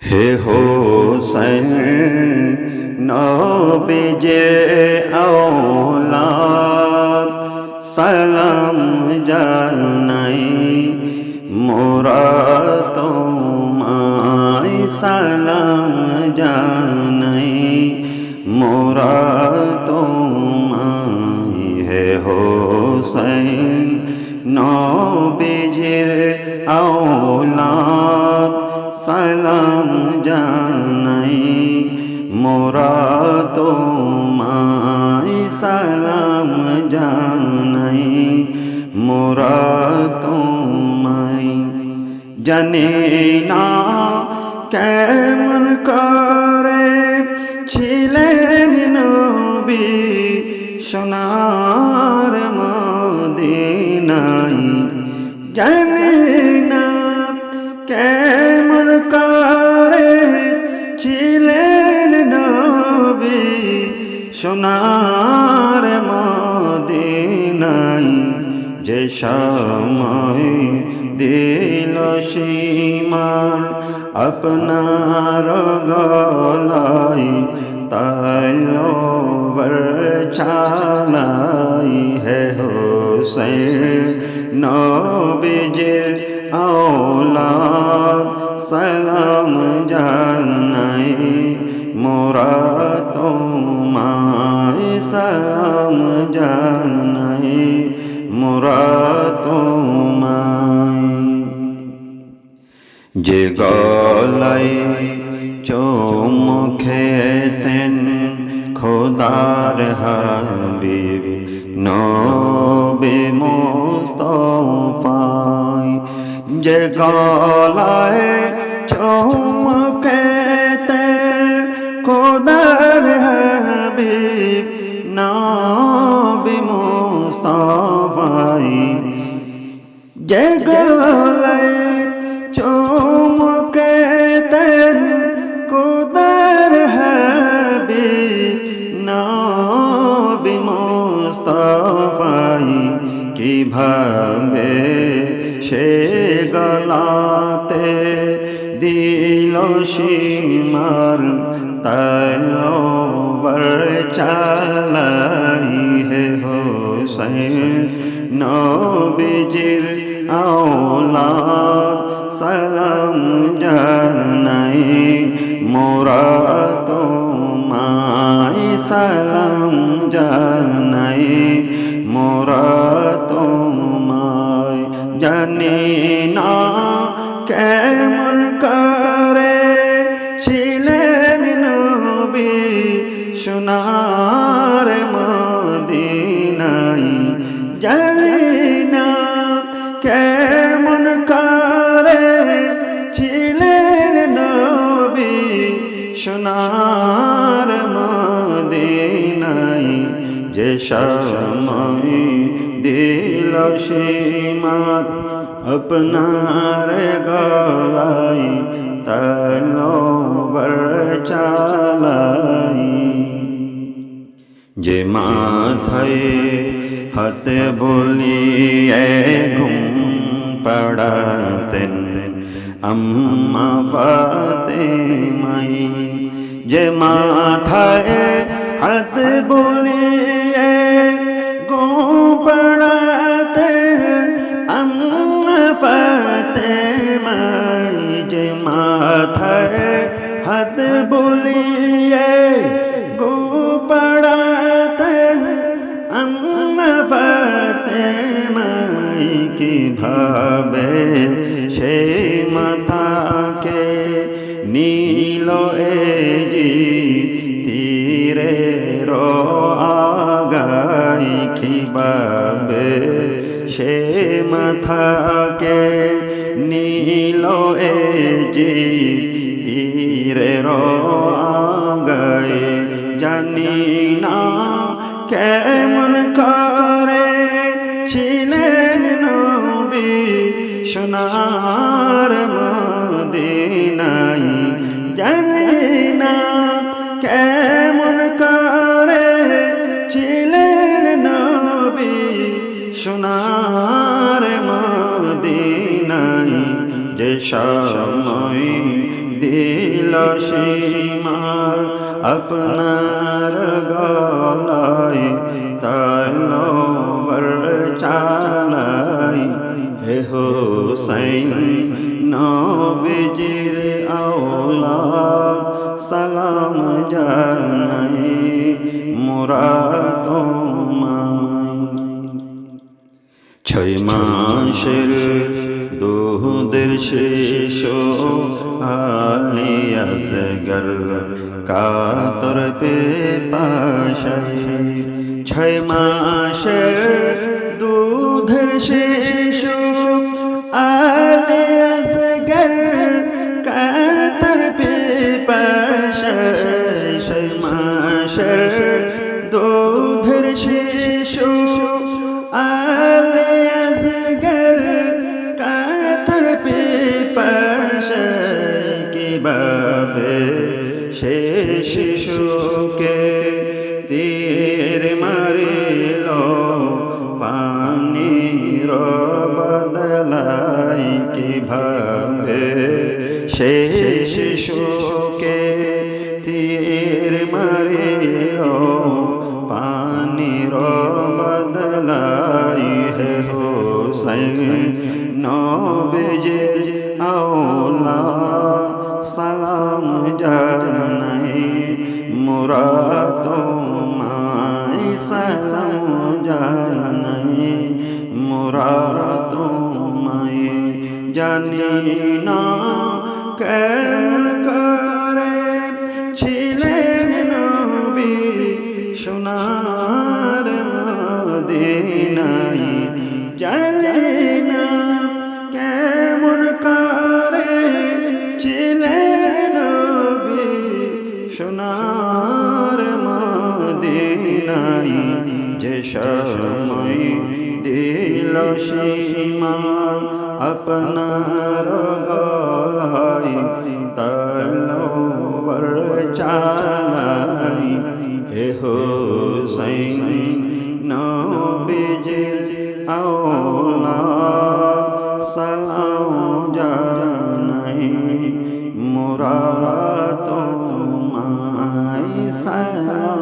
হে হোসেন নবীজে আওলাদ সালাম জানাই মোরা তোমায় সালাম জানাই মোরা তোমায় হে হোসেন নবীজের আওলাদ সালাম জানাই মোরা তোমায় সালাম জানাই মোরা তোমায় জানি না কেমন করে ছিলেন নবী সোনার মদিনায় জানি না কেমন করে ছিলেন নবী সোনার মদিনায় যে সময় দিল সীমার আপনার গলায় তলোয়ার চালাই হে হোসেন নবীজির আওলাদ সালাম জানাই মোরা তোমায় সালাম জানাই মোরা তোমায় যে গলায় চুমুখেতেন খোদার হাবিব নবী মুস্তাফা যে গলায় চুমুখেতেন খোদার হাবিব নবী মুস্তাফা যে গলায় চুমুখেতেন খোদার হাবিব নবী মুস্তাফা কিভাবে সে গলাতে দিল সীমার তলোয়ার চালাই হে হোসেন নবীজির আওলাদ সালাম জানাই মোরা তোমায় সালাম জানাই মোরা তোমায় জানি না কেমন করে ছিলেন নবী সোনার মদিনায় জানি না কেমন করে ছিলেন নবী সোনার মদিনায় যে সময় দিল সীমাত আপনার গলায় তলোয়ার চালাই যে মাথায় হাত বুলিয়ে ঘুম পড়াতেন আম্মা ফাতেমাই যে মাথায় হাত বুলিয়ে ঘুম পড়াতেন আম্মা ফাতেমাই যে মাথায় হাত বুলিয়ে ঘুম পড়াতেন আম্মা ফাতেমাই কিভাবে সে মাথাকে নীল এজি তীরে আগাই কিভাবে সে মাথাকে নীল এজি তীরে আগাই জানি না কেমন করে ছিলেন নবী সোনার মদিনায় জানি না কেমন করে ছিলেন নবী সোনার মদিনায় যে সময় দিল সীমার আপনার গলায় তলোয়ার চালায় হে হোসেন নবীজির আওলাদ সালাম জানাই মোরা তোমায়। 6 মাসের দুধের শিশু আলী আসগর কাতর পে পাশায় 6 মাসের দুধের শিশু আলী আসগর কাতর পে পাশায় 6 মাসের দুধের শিশু আলী আসগর কাতর পে পাশায় কিভাবে সে শিশুকে তীর মারিল পানির বদলায় কিভাবে সে শিশুকে তীর মারিল পানির বদলায় হে হোসেন নবীজির আওলাদ সালাম জানাই মোরা তোমায় সালাম জানাই মোরা তোমায়। জানি না কেমন করে ছিলেন নবী সোনার মদিনায় জানি না কেমন করে ছিলেন নবী সোনার মদিনায় যে সময় দিল সীমার আপনার গলায় তলোয়ার চালায় হে হোসেন নবীজির আওলাদ সালাম জানাই মোরা তোমায় সালাম